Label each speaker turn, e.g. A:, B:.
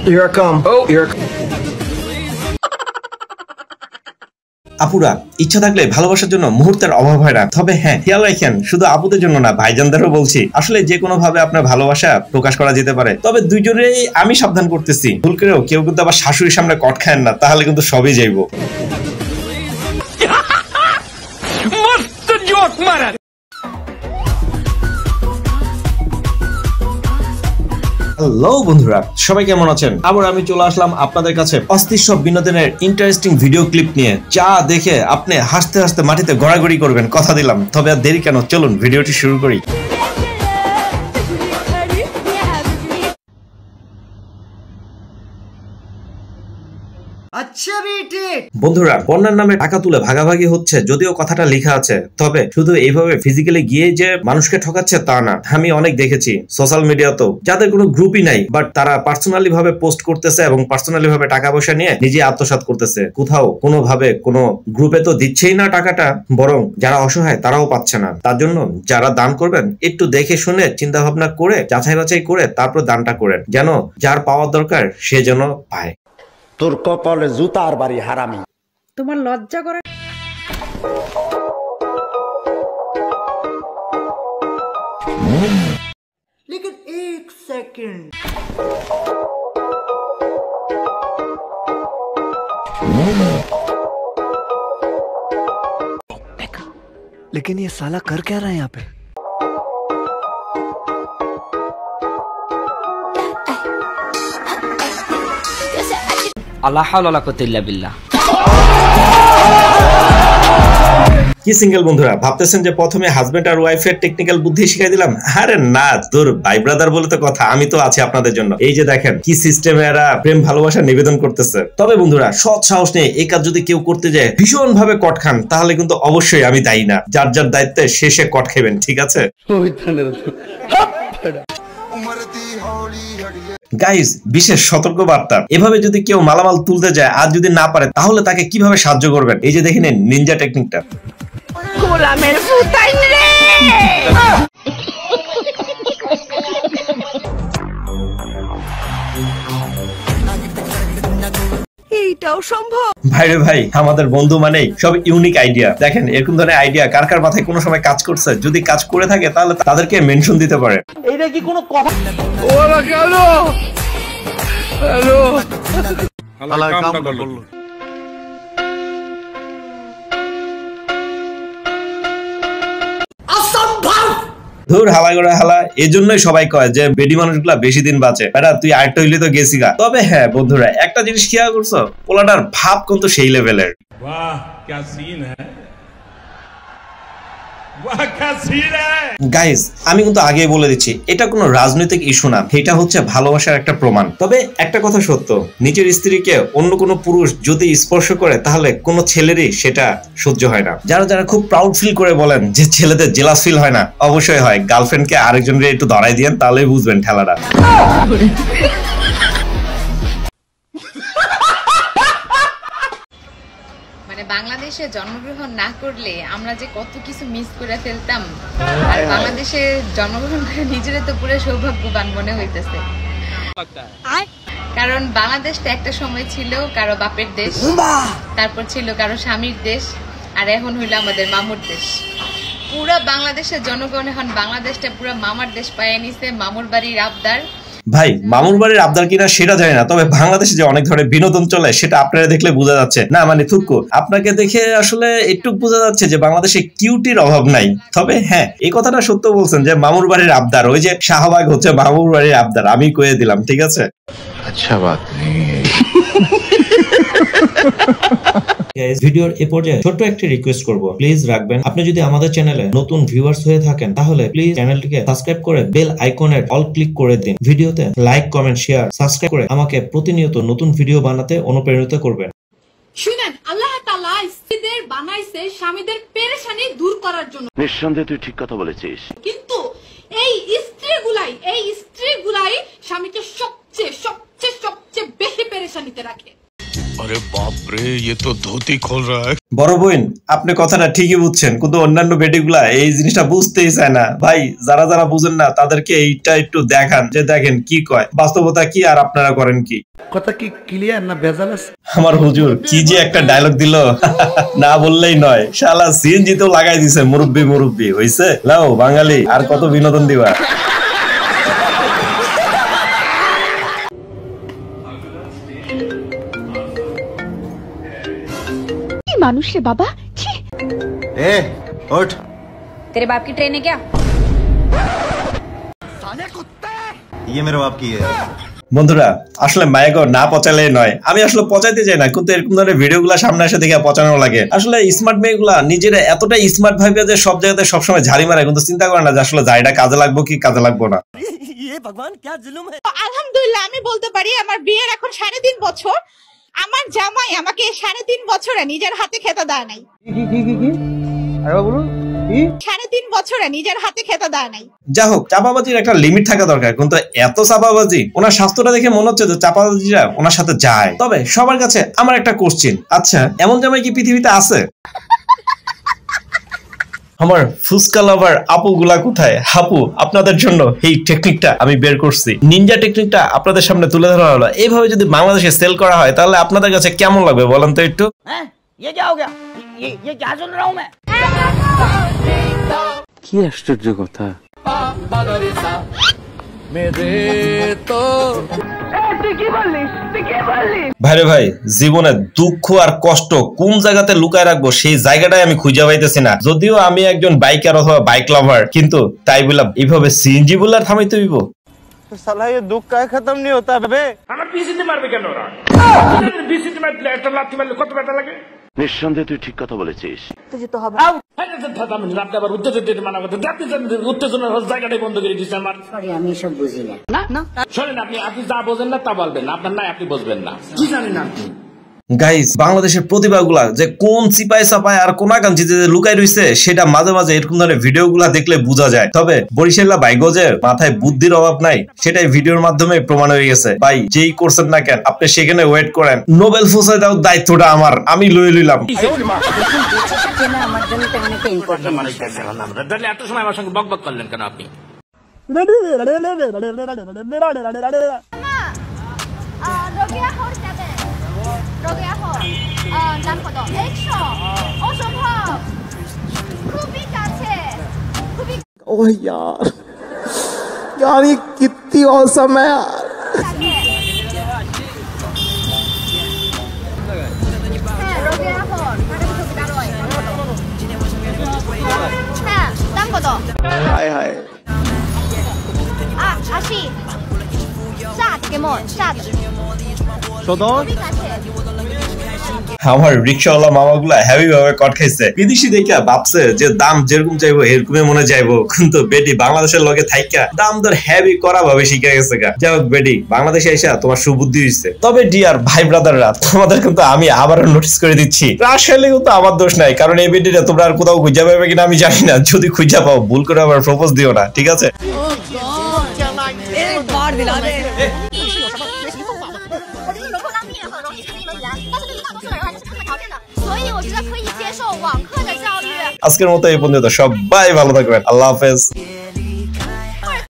A: Here I come. Oh, here. আপুরা ইচ্ছা থাকলে ভালোবাসার জন্য মুহূর্তের অভাব হয় না। তবে হ্যাঁ, খেয়াল রাখেন শুধু আপুদের জন্য না, ভাইজানদেরও বলছি। আসলে যে কোনো ভাবে আপনার ভালোবাসা প্রকাশ করা যেতে পারে, তবে দুইজনেই আমি সাবধান করতেছি, ভুল করেও কেউ কিন্তু আবার শাশুড়ির সামনে কট খায় না, তাহলে কিন্তু সবই যাইবো। মস্ত জোক মারা। হ্যালো বন্ধুরা, সবাই কেমন আছেন? আবার আমি চলে আসলাম আপনাদের কাছে অস্থির সব বিনোদনের ইন্টারেস্টিং ভিডিও ক্লিপ নিয়ে, যা দেখে আপনি হাসতে হাসতে মাটিতে গড়াগড়ি করবেন, কথা দিলাম। তবে আর দেরি কেন, চলুন ভিডিওটি শুরু করি। বন্ধুরা, বন্যার নামে টাকা তুলে ভাগাভাগি হচ্ছে, যদিও কথাটা লেখা আছে, তবে শুধু এইভাবে ফিজিক্যালি গিয়ে যে মানুষকে ঠকাচ্ছে তা না। আমি অনেক দেখেছি সোশ্যাল মিডিয়াতেও, যাদের কোনো গ্রুপই নাই, বাট তারা পার্সোনালি ভাবে পোস্ট করতেছে এবং পার্সোনালি ভাবে টাকা পয়সা নিয়ে নিজে আত্মসাৎ করতেছে। কোথাও কোনো ভাবে কোনো গ্রুপে তো দিচ্ছেই না টাকাটা, বরং যারা অসহায় তারাও পাচ্ছে না। তার জন্য যারা দান করবেন, একটু দেখে শুনে চিন্তা ভাবনা করে যাচাই বাছাই করে তারপর দানটা করেন, যেন যার পাওয়ার দরকার সে যেন পায়।
B: তোর কপালে জুতার বাড়ি হারামি।
C: তোমার লজ্জা করে?
D: लेकिन एक सेकंड,
E: लेकिन ये साला कर क्या रहा है यहाँ पे?
F: আল্লাহ হাওলা ওয়ালা কুওয়াতা ইল্লা বিল্লাহ।
A: কি সিঙ্গেল বন্ধুরা ভাবতেছেন যে প্রথমে হাজবেন্ড আর ওয়াইফের টেকনিক্যাল বুদ্ধি শিখাই দিলাম? আরে না, তোর ভাই ব্রাদার বলে তো কথা, আমি তো আছি আপনাদের জন্য। এই যে দেখেন কি সিস্টেমে এরা প্রেম ভালোবাসা নিবেদন করতেছে। তবে বন্ধুরা, সৎ সাহস নিয়ে এই কাজ যদি কেউ করতে যায় ভীষণ ভাবে কট খান, তাহলে কিন্তু অবশ্যই আমি দায়ী না। যার যার দায়িত্বে শেষে কট খাবেন, ঠিক আছে? গাইস, বিশেষ সতর্ক বার্তা, এভাবে যদি কেউ মালামাল তুলতে যায় আর যদি না পারে, তাহলে তাকে কিভাবে সাহায্য করবেন? এই যে দেখে নিন নিনজা টেকনিকটা।
C: গোলামের ফুটাইন রে। এইটাও সম্ভব?
A: ভাইরে ভাই, আমাদের বন্ধু মানেই সব ইউনিক আইডিয়া। দেখেন এরকম ধরনের আইডিয়া কার কার মাথায় কোনো সময় কাজ করছে? যদি কাজ করে থাকে তাহলে তাদেরকে মেনশন দিতে পারে।
D: এটা কি কোনো কথা?
E: ওরা গেল। হ্যালো। আল্লাহ কামটা করলো।
A: ধুর হালা করে হালা। এজন্যই সবাই কয় যে বেডি মানুষগুলা বেশি দিন বাঁচে। বেটা তুই আরেকটা হইলে তো গেছি গা। তবে হ্যাঁ বন্ধুরা, একটা জিনিস খেয়াল করছো, পোলাটার ভাব কিন্তু সেই লেভেলের।
G: वाह क्या सीन है, वाह क्या सीन है।
A: গাইস, আমি কিন্তু আগেই বলে দিচ্ছি, এটা কোনো রাজনৈতিক ইস্যু না, এটা হচ্ছে ভালোবাসার একটা প্রমাণ। তবে একটা কথা সত্য, নিজের স্ত্রীকে অন্য কোনো পুরুষ যদি স্পর্শ করে, তাহলে কোনো ছেলেরই সেটা সহ্য হয় না। যারা যারা খুব প্রাউড ফিল করে বলেন যে ছেলেদের জেলাস ফিল হয় না, অবশ্যই হয়। গার্লফ্রেন্ডকে আরেকজনের একটু ধরাই দিয়েন, তাহলেই বুঝবেন ঠেলাটা।
H: বাংলাদেশে জন্মগ্রহণ না করলে আমরা যে কত কিছু মিস করে ফেলতাম, আর বাংলাদেশে জন্মগ্রহণ করে নিজেরা তো পুরো সৌভাগ্যবান মনে হইতেছে। কারণ বাংলাদেশটা একটা সময় ছিল কারো বাপের দেশ, তারপর ছিল কারো স্বামীর দেশ, আর এখন হইলো আমাদের মামুর দেশ। পুরা বাংলাদেশের জনগণ এখন বাংলাদেশটা পুরো মামার দেশ পাইয়ে নিছে, মামুর বাড়ির আবদার।
A: ভাই, মামুর বাড়ির আবদার কিনা সেটা জানি না, তবে বাংলাদেশে যে অনেক ধরনের বিনোদন চলে সেটা আপনারা দেখলে বোঝা যাচ্ছে। না মানে থুকু, আপনাকে দেখে আসলে একটু বোঝা যাচ্ছে যে বাংলাদেশে কিউটির অভাব নাই। তবে হ্যাঁ, এই কথাটা সত্য বলছেন যে মামুর বাড়ির আবদার, ওই যে শাহবাগ হচ্ছে মামুর বাড়ির আবদার, আমি কয়ে দিলাম, ঠিক আছে? আচ্ছা বাত নেই। ভিডিওর এ পর্যায়ে ছোট্ট একটি রিকোয়েস্ট করব, প্লিজ রাখবেন। আপনি যদি আমাদের চ্যানেলে নতুন ভিউয়ার্স হয়ে থাকেন, তাহলে প্লিজ চ্যানেলটিকে সাবস্ক্রাইব করে বেল আইকনের অল ক্লিক করে দিন। ভিডিওতে লাইক, কমেন্ট, শেয়ার, সাবস্ক্রাইব করে আমাকে প্রতিনিয়ত নতুন ভিডিও বানাতে অনুপ্রাণিত করবেন।
I: শুনেন, আল্লাহ তাআলা স্ত্রীদের বানাইছে স্বামীদের পেরেশানি দূর করার জন্য।
B: নিঃসন্দেহে তুই ঠিক কথা বলেছিস।
I: কিন্তু এই স্ত্রীগুলাই স্বামীকে সবচেয়ে সবচেয়ে সবচেয়ে বেশি পেরেশানিতে রাখে।
G: अरे बाप रे, ये तो धोती खोल रहा है।
A: বড় বোন, আপনি কথাটা ঠিকই বুঝছেন, কিন্তু অন্যান্য বেটিগুলা এই জিনিসটা বুঝতেই চায় না। ভাই যারা যারা বুঝেন না তাদেরকে এইটা একটু দেখান, যে দেখেন কি কয়, বাস্তবতা কি আর আপনারা করেন কি।
D: কথা কি ক্লিয়ার না ভেজাল আছে?
A: আমার হুজুর কি যে একটা ডায়লগ দিল, না বললেই নয়, শালা সিএনজি তো লাগাই দিছে। মুরব্বি মুরব্বি হইছে, লাও বাঙালি আর কত বিনোদন দিবা।
C: মানুষ রে বাবা, ছি।
B: এ ওঠ,
C: तेरे बाप की ट्रेन है क्या?
B: ये मेरे बाप की है।
A: বন্ধুরা আসলে মায়াগো না পচালেই নয়, আমি আসলে পচাইতে চাই না, কিন্তু এরকম ধরনের ভিডিও গুলা সামনে আসে দেখে পচানো লাগে। আসলে স্মার্ট মেয়েগুলা নিজেরা এতটাই স্মার্ট ভাবে যে সব জায়গাতে সবসময় ঝাড়ি মারে, কিন্তু চিন্তা করে না যে আসলে জায়গা কাজে লাগবো কি কাজে লাগবো না।
I: আলহামদুলিল্লাহ আমি বলতে পারি আমার বিয়ের এখন 3.5 বছর, আমার জামাই আমাকে 3.5 বছরে নিজের হাতে খেতে দেয় নাই। কি আরে বলুন, 3.5 বছরে নিজের হাতে খেতে দেয় নাই।
A: যা হোক, চাপাবাজির একটা লিমিট থাকা দরকার, কিন্তু এত চাপাবাজি, ওনার স্বাস্থ্যটা দেখে মনে হচ্ছে যে চাপাবাজিরা ওনার সাথে যায়। তবে সবার কাছে আমার একটা কোশ্চেন, আচ্ছা এমন জামাই কি পৃথিবীতে আছে? আমার ফুসকা লাভার আপু গুলা কোথায়? আপু আপনাদের জন্য এই টেকনিকটা আমি বের করছি, নিনজা টেকনিকটা আপনাদের সামনে তুলে ধরা হলো। এইভাবে যদি বাংলাদেশে সেল করা হয় তাহলে আপনাদের কাছে কেমন লাগবে বলেন তো একটু।
E: কি আশ্চর্য কথা।
A: ভাইরে ভাই, জীবনে দুঃখ আর কষ্ট কোন জায়গাতে লুকায় রাখবো সেই জায়গাটাই আমি খুঁজে পাইতেছি না। যদিও আমি একজন বাইকার অথবা বাইক লাভার, কিন্তু তাই বললাম এইভাবে সিএনজি বলার থামাইতে হইব।
D: साला ये दुख का खत्म नहीं होता बे।
G: আমার পিসিতে মারবে কেন ওরা? পিসিতে মারলে একটা লাথি মারলে কত ব্যথা লাগে?
B: নিঃসন্দেহে তুই ঠিক কথা বলেছিস।
G: আপনি আবার উত্তেজনা মানা করতে, আপনি উত্তেজনার জায়গাটাই বন্ধ করে দিচ্ছেন আমার।
C: আমি এসব বুঝি না।
G: শোনেন, আপনি যা বোঝেন না তা বলবেন না, আপনার নাই আপনি বুঝবেন না, কি জানেন আপনি?
A: গাইস, বাংলাদেশের প্রতিভাগুলা যে কোন চিপায় চাপায় আর কোন কাঞ্চি যে লুকাই রয়েছে সেটা মাঝে মাঝে এরকম ধরনের ভিডিও গুলা দেখলে বোঝা যায়। তবে বরিশালা ভাইগো যে মাথায় বুদ্ধির অভাব নাই সেটাই ভিডিওর মাধ্যমে প্রমাণ হয়ে গেছে। ভাই যেই করছেন না কেন, আপনি সেখানে ওয়েট করেন, নোবেল ফুসাই দাও দায়িত্বটা আমার, আমি লয়ে লইলাম।
C: আমার জন্য তেমন একটা ইম্পর্টেন্ট
G: তাহলে এত সময় আমার সঙ্গে বকবক করলেন কেন আপনি?
D: ओह यार, यार ये कितनी औसम है यार। हाय हाय
A: আমার রিক্সাওয়ালা মামাগুলা হেভি ভাবে কট খাইছে। বিদেশি দেখে ভাবছে যে দাম যেরকম চাইবো এরকমই মনে চাইবো, কিন্তু বেটি বাংলাদেশের লগে থাইকা দাম দর হেভি করা ভাবে শিখে গেছে গা। যাই হোক বেটি, বাংলাদেশে এসে তোমার সুবুদ্ধি হয়েছে। তবে ডিয়ার ভাই ব্রাদাররা, তোমাদের কিন্তু আমি আবারও নোটিস করে দিচ্ছি, আসলে কিন্তু আমার দোষ নাই, কারণ এই বেটিটা তোমরা আর কোথাও খুঁজে পাবে কিনা আমি জানি না। যদি খুঁজে পাও ভুল করে আবার প্রপোজ দিও না, ঠিক আছে? আজকের মতো এই পর্যন্ত, সবাই ভালো থাকবেন, আল্লাহ হাফেজ।